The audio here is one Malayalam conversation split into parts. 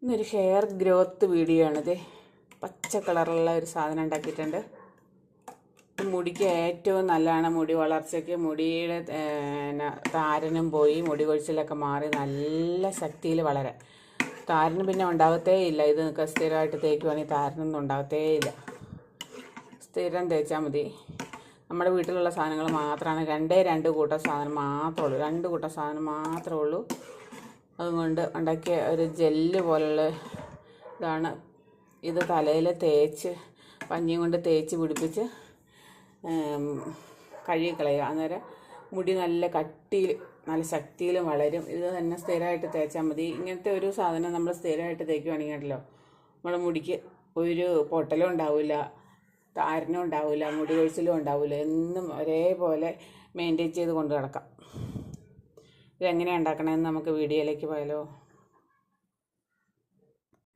ഇന്നൊരു ഹെയർ ഗ്രോത്ത് വീഡിയോ ആണിത്. പച്ച കളറുള്ള ഒരു സാധനം ഉണ്ടാക്കിയിട്ടുണ്ട്. മുടിക്ക് ഏറ്റവും നല്ലതാണ്. മുടി വളർച്ചയ്ക്ക്, മുടിയുടെ താരനും പോയി മുടി കൊഴിച്ചിലൊക്കെ മാറി നല്ല ശക്തിയിൽ വളരാൻ. താരനും പിന്നെ ഉണ്ടാകത്തേ ഇല്ല. ഇത് സ്ഥിരമായിട്ട് തേക്കുവാണെങ്കിൽ താരനൊന്നും ഉണ്ടാകത്തേ ഇല്ല. സ്ഥിരം തേച്ചാൽ മതി. നമ്മുടെ വീട്ടിലുള്ള സാധനങ്ങൾ മാത്രമാണ്. രണ്ട് കൂട്ടം സാധനം മാത്രമേ ഉള്ളൂ. 2 കൂട്ടം സാധനം മാത്രമേ ഉള്ളൂ. അതുകൊണ്ട് ഉണ്ടാക്കിയ ഒരു ജെല്ല് പോലുള്ള ഇതാണ്. ഇത് തലയിൽ തേച്ച് പഞ്ഞിയും കൊണ്ട് തേച്ച് പിടിപ്പിച്ച് കഴുകിക്കളയുക. അന്നേരം മുടി നല്ല കട്ടിയിൽ നല്ല ശക്തിയിലും വളരും. ഇത് തന്നെ സ്ഥിരമായിട്ട് തേച്ചാൽ മതി. ഇങ്ങനത്തെ ഒരു സാധനം നമ്മൾ സ്ഥിരമായിട്ട് തേക്കുകയാണെങ്കിൽ ഉണ്ടല്ലോ, നമ്മുടെ മുടിക്ക് ഒരു പൊട്ടലും ഉണ്ടാവില്ല, താരനും ഉണ്ടാവില്ല, മുടി കൊഴിച്ചിലും ഉണ്ടാവില്ല. എന്നും ഒരേപോലെ മെയിൻറ്റെയിൻ ചെയ്ത് കൊണ്ട് കിടക്കാം. ഇതെങ്ങനെയാണ് ഉണ്ടാക്കണമെന്ന് നമുക്ക് വീഡിയോയിലേക്ക് പോയാലോ.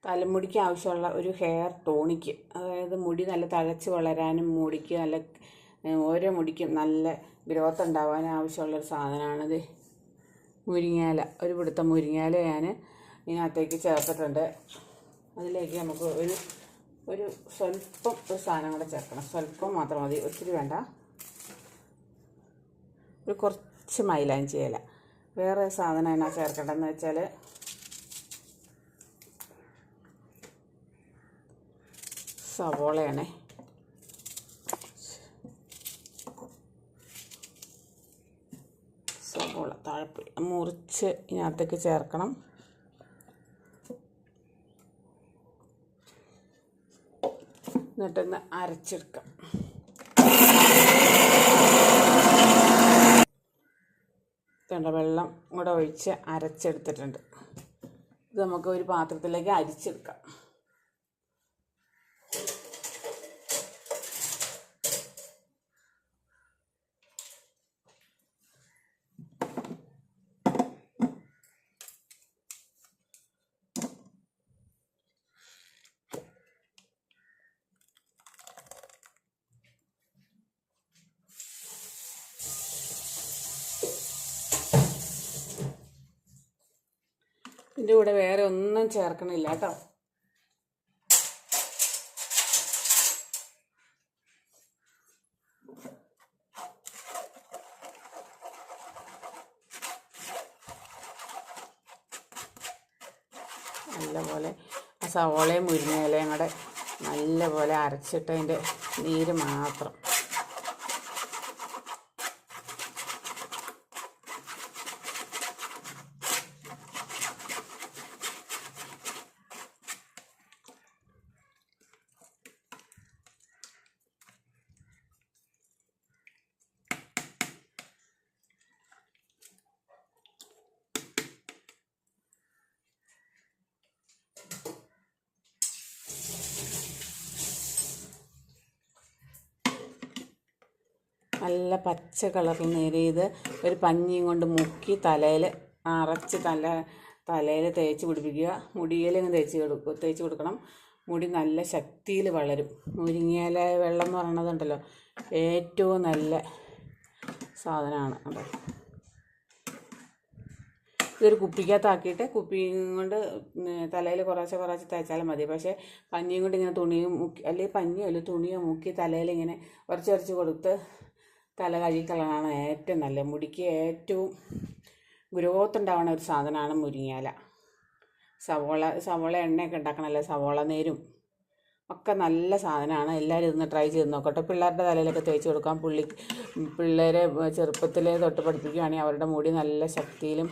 തലമുടിക്ക് ആവശ്യമുള്ള ഒരു ഹെയർ ടോണിക്ക്, അതായത് മുടി നല്ല തഴച്ച് വളരാനും മുടിക്ക് നല്ല ഓരോ മുടിക്കും നല്ല ഗ്രോത്ത് ഉണ്ടാവാനും ആവശ്യമുള്ളൊരു സാധനമാണിത്. മുരിങ്ങയില, ഒരു പിടുത്തം മുരിങ്ങയില ഞാൻ ഇതിനകത്തേക്ക് ചേർത്തിട്ടുണ്ട്. അതിലേക്ക് നമുക്ക് ഒരു സ്വല്പം ഒരു സാധനം കൂടെ ചേർക്കണം. സ്വല്പം മാത്രം മതി, ഒത്തിരി വേണ്ട. ഒരു കുറച്ച് മൈലാഞ്ചി ഇല. വേറെ സാധനം എന്നാ ചേർക്കേണ്ടതെന്ന് വെച്ചാൽ സവോളയാണേ. സവോള താഴെപ്പോയി മുറിച്ച് ഇതിനകത്തേക്ക് ചേർക്കണം. എന്നിട്ടൊന്ന് അരച്ചെടുക്കാം. വെള്ളം കൂടെ ഒഴിച്ച് അരച്ചെടുത്തിട്ടുണ്ട്. ഇത് നമുക്ക് ഒരു പാത്രത്തിലേക്ക് അരിച്ചെടുക്കാം. ഇതിൻ്റെ കൂടെ വേറെ ഒന്നും ചേർക്കണില്ല കേട്ടോ. നല്ലപോലെ ആ സവോളയും മുരിങ്ങയിലയും കൂടെ നല്ലപോലെ അരച്ചിട്ട് അതിൻ്റെ നീര് മാത്രം. നല്ല പച്ച കളറിൽ നേരിയത് ഒരു പഞ്ഞിയും കൊണ്ട് മുക്കി തലയിൽ അരച്ച് തലയിൽ തേച്ച് പിടിപ്പിക്കുക. മുടിയിലും തേച്ച് കൊടുക്കണം. മുടി നല്ല ശക്തിയിൽ വളരും. മുരിങ്ങയില വെള്ളം എന്ന് പറയണതുണ്ടല്ലോ, ഏറ്റവും നല്ല സാധനമാണ്. കേട്ടോ, ഇതൊരു കുപ്പിക്കകത്താക്കിയിട്ട് കുപ്പിയും കൊണ്ട് തലയിൽ കുറച്ച് തേച്ചാലും മതി. പക്ഷേ പഞ്ഞിയും കൊണ്ട് ഇങ്ങനെ തുണിയും മുക്കി, അല്ലെങ്കിൽ പഞ്ഞിയോ അല്ലെങ്കിൽ തുണിയോ മുക്കി തലയിൽ ഇങ്ങനെ ഉരച്ച് കൊടുത്ത് തല കഴുകിക്കളയാണ് ഏറ്റവും നല്ല. മുടിക്ക് ഏറ്റവും ഗ്രോത്ത് ഉണ്ടാവുന്ന ഒരു സാധനമാണ് മുരിങ്ങയില. സവോള എണ്ണയൊക്കെ ഉണ്ടാക്കണമല്ലോ, സവോള നീരും ഒക്കെ നല്ല സാധനമാണ്. എല്ലാവരും ഇതൊന്ന് ട്രൈ ചെയ്ത് നോക്കട്ടെ. പിള്ളേരുടെ തലയിലൊക്കെ തേച്ച് കൊടുക്കാം. പിള്ളേരെ ചെറുപ്പത്തിലേ തൊട്ട് പഠിപ്പിക്കുകയാണെങ്കിൽ അവരുടെ മുടി നല്ല ശക്തിയിലും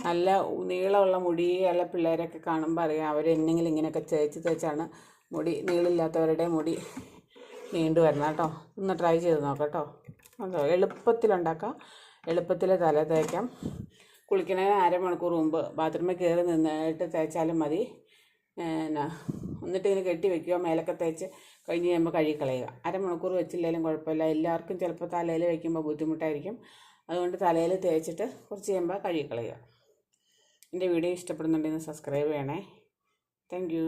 നല്ല നീളമുള്ള മുടിയുള്ള പിള്ളേരൊക്കെ കാണുമ്പോൾ അറിയാം, അവരെന്നെങ്കിലും ഇങ്ങനെയൊക്കെ തേച്ചാണ് മുടി നീളില്ലാത്തവരുടെ മുടി നീണ്ടു വരുന്നത് കേട്ടോ. ഒന്ന് ട്രൈ ചെയ്ത് നോക്കട്ടോ. അതോ എളുപ്പത്തിലുണ്ടാക്കാം, എളുപ്പത്തിൽ തല തേക്കാം. കുളിക്കുന്നതിന് അരമണിക്കൂർ മുമ്പ് ബാത്റൂമിൽ കയറി നിന്നിട്ട് തേച്ചാലും മതി. എന്നിട്ട് ഇതിന് കെട്ടി വയ്ക്കുക. മേലൊക്കെ തേച്ച് കഴിഞ്ഞ് കഴിയുമ്പോൾ കഴുകിക്കളയുക. അരമണിക്കൂർ വെച്ചില്ലെങ്കിലും കുഴപ്പമില്ല. എല്ലാവർക്കും ചിലപ്പോൾ തലയിൽ വയ്ക്കുമ്പോൾ ബുദ്ധിമുട്ടായിരിക്കും. അതുകൊണ്ട് തലയിൽ തേച്ചിട്ട് കുറച്ച് കഴിയുമ്പോൾ കഴുകിക്കളയുക. എൻ്റെ വീഡിയോ ഇഷ്ടപ്പെടുന്നുണ്ടെങ്കിൽ സബ്സ്ക്രൈബ് ചെയ്യണേ. Thank you.